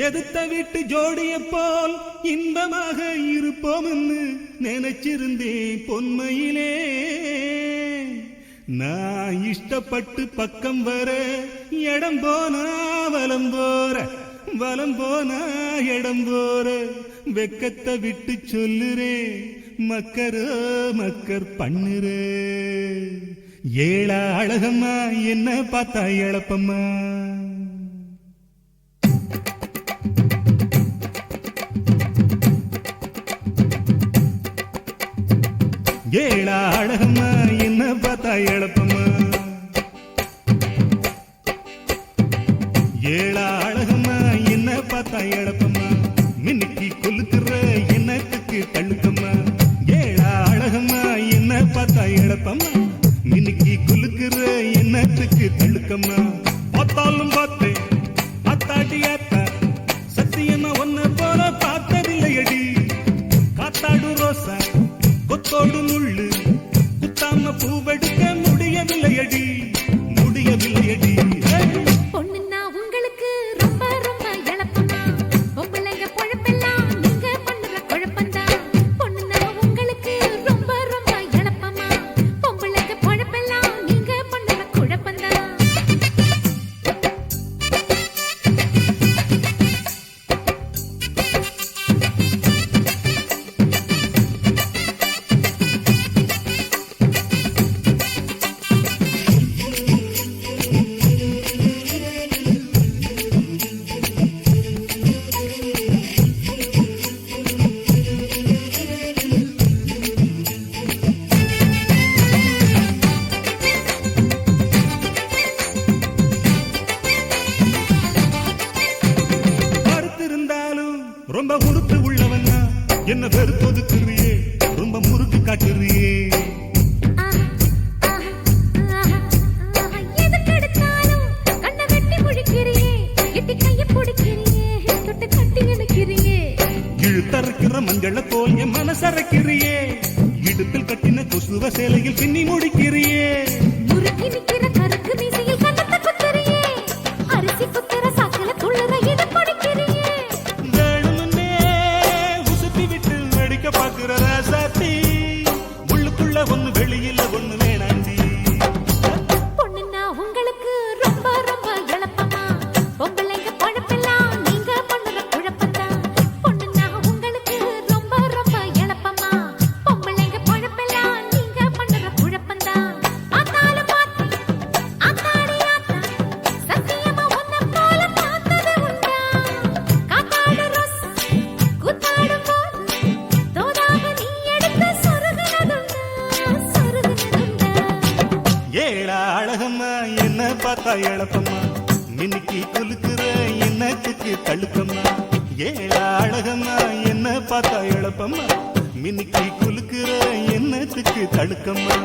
எதுத்த வீட்டு ஜோடிய போல் இன்பமாக இருப்போம் நினைச்சிருந்தேன் பொன்மையிலே. நான் இஷ்டப்பட்டு பக்கம் வர இடம் போனா வலம் போற, வலம் போனா இடம் போற. வெக்கத்தை விட்டு சொல்லுறே மக்கரோ மக்கர் பண்ணுறே. ஏழா அழகம்மா என்ன பார்த்தா எழப்பம்மா. ஏழா அழகம்மா என்ன பார்த்தா எழப்பம்மா. ஏழா அழகம்மா என்ன பார்த்தா எழப்பம்மா. மின்னுக்கு கொல்லுக்குற என்னத்துக்கு தள்ளுக்கம்மா. ஏழா அழகம்மா என்ன பார்த்தா எழப்பம்மா. மின்னுக்கு கொல்லுக்குற என்னத்துக்கு தள்ளுக்கம்மா. பார்த்தாலும் பார்த்தேன் அத்தாடி அத்தா, சத்தியமா ஒன்ன போல பார்த்ததில்லையடி. காத்தாடு ரோசா கொத்தோடு முள்ளு குத்தாம பூவெடுக்க முடியவில்லையடி, முடியவில்லையடி. பொண்ணுன்னா உங்களுக்கு ரொம்ப ரொம்ப எளப்பமா. பொம்பளைங்க பொழப்பெல்லாம் நீங்க பண்ணுற குழப்பந்தான். பொண்ணுன்னா உங்களுக்கு ரொம்ப ரொம்ப எளப்பமா. பொம்பளைங்க பொழப்பெல்லாம் நீங்க பண்ணுற குழப்பந்தான். ரொம்ப முறுக்கு உள்ளவன்னா என்ன வெறுப்பொதுக்குறியே, ரொம்ப முறுக்கு காட்டுறியே. எதுக்கெடுத்தாலும் கண்ணை வெட்டி முழிக்கிறியே, எட்டி கையை பிடிக்கிறியே, தொட்டு கட்டி நினைக்கிறியே. இழுத்தரைக்கிற மஞ்சள போல் என் மனசரைக்கிறியே. இடுப்பில் கட்டின கொசுவ சேலையில் பின்னி முடிக்கிறியே. முறுக்கி நிக்கிற கருக்கு மீசையில் கண்ணத்தை குத்துறியே. அரிசி குத்துற சாக்கில துள்ளுற இதை பிடிக்கிறியே. பாக்குற ராசாத்தி உள்ளுக்குள்ள ஒண்ணு வெளியில ஒண்ணு வேணாண்டி. பொண்ணுன்னா உங்களுக்கு ரொம்ப ரொம்ப எளப்பமா. பொம்பளைங்க பழப்பெல்லாம் நீங்க பண்ணுற குழப்பந்தான். பொண்ணுன்னா உங்களுக்கு ரொம்ப ரொம்ப எளப்பமா. பொம்பளைங்க பழப்பெல்லாம் நீங்க பண்ணுற குழப்பந்தான். ஆத்தாலும் பார்த்தேன் ஆத்தாடி ஆத்தா, சத்தியமா ஒன்ன போல பார்த்தது உண்டா. காத்தாடு ரோசா கூத்தாடும் போது ஏழா அழகம்மா என்ன பார்த்தா எழப்பம்மா. மின்னுக்கு குலுக்குற என்னத்துக்கு தள்ளுக்கம்மா. ஏழா அழகம்மா என்ன பார்த்தா எழப்பம்மா. மின்னுக்கு குலுக்குற என்னத்துக்கு தள்ளுக்கம்மா.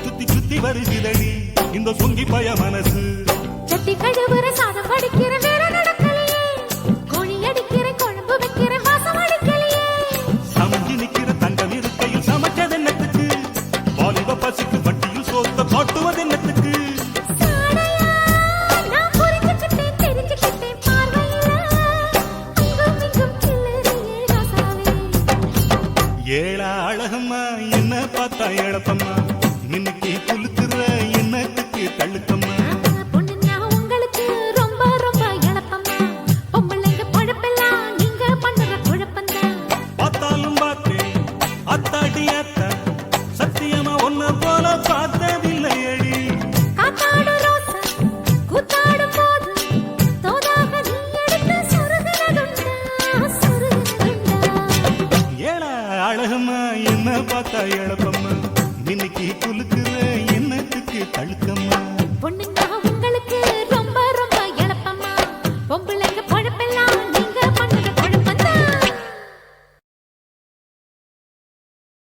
சுத்தி சுத்தி வருகிறடி இந்த சொங்கி பய மனசு. சட்டி கழுவுற சாதம் படிக்கிற வேற நடக்கலையே. கோழி அடிக்கிற குழம்பு வைக்கிற வாசம் அடிக்கலையே. சமைஞ்சு நிக்கிற தங்கம் இருக்கையில் சமைச்சது என்னத்துக்கு. வாலிப பசிக்கு வட்டியில் சோத்த காட்டுவது என்னத்துக்கு. நான் புரிஞ்சுக்கிட்டேன் தெரிஞ்சுக்கிட்டேன் பார்வையில அங்கும் இங்கும் கிளறியே ராசாவே. ஏழா அழகம்மா என்ன பார்த்தா எழப்பம்மா. மின்னுக்கு குலுக்குற என்னத்துக்கு தள்ளுக்கம்மா. பொண்ணுன்னா உங்களுக்கு ரொம்ப ரொம்ப எளப்பமா. பொம்பளைங்க பொழப்பெல்லாம் நீங்க பண்ணுற குழப்பந்தான். பார்த்தாலும் பார்த்தேன் அத்தாடி அத்தா, சத்தியமா ஒன்ன போல பார்த்ததில்லையடி. காத்தாடு ரோசா கூத்தாடும் போது இழப்பம்மா இன்னைக்கு குலுக்குற என்னத்துக்கு தழுக்கம்மா பொண்ணுங்க